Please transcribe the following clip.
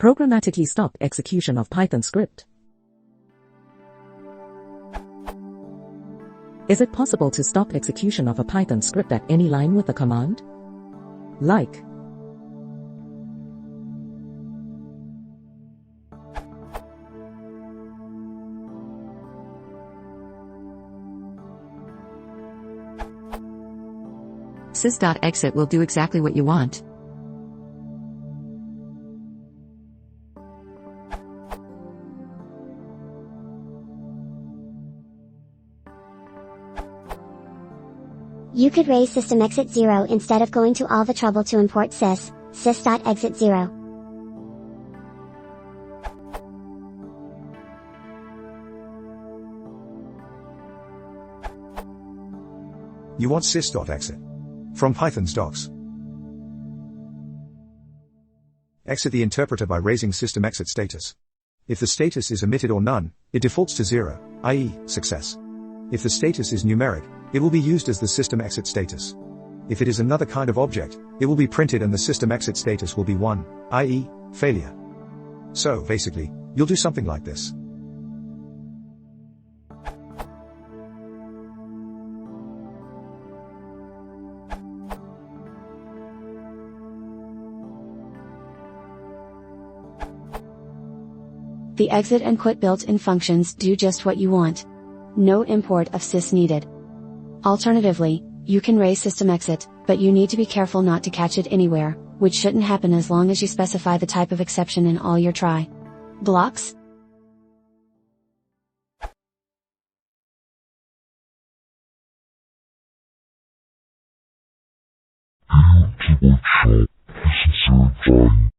Programmatically stop execution of Python script. Is it possible to stop execution of a Python script at any line with a command? Like sys.exit will do exactly what you want. You could raise system exit 0 instead of going to all the trouble to import sys.exit 0. You want sys.exit from Python's docs. Exit the interpreter by raising system exit status. If the status is omitted or none, it defaults to 0, i.e., success. If the status is numeric, it will be used as the system exit status. If it is another kind of object, it will be printed and the system exit status will be 1, i.e., failure. So, basically, you'll do something like this. The exit and quit built-in functions do just what you want. No import of sys needed. Alternatively, you can raise system exit, but you need to be careful not to catch it anywhere, which shouldn't happen as long as you specify the type of exception in all your try blocks. Keyboard shop, this is your time.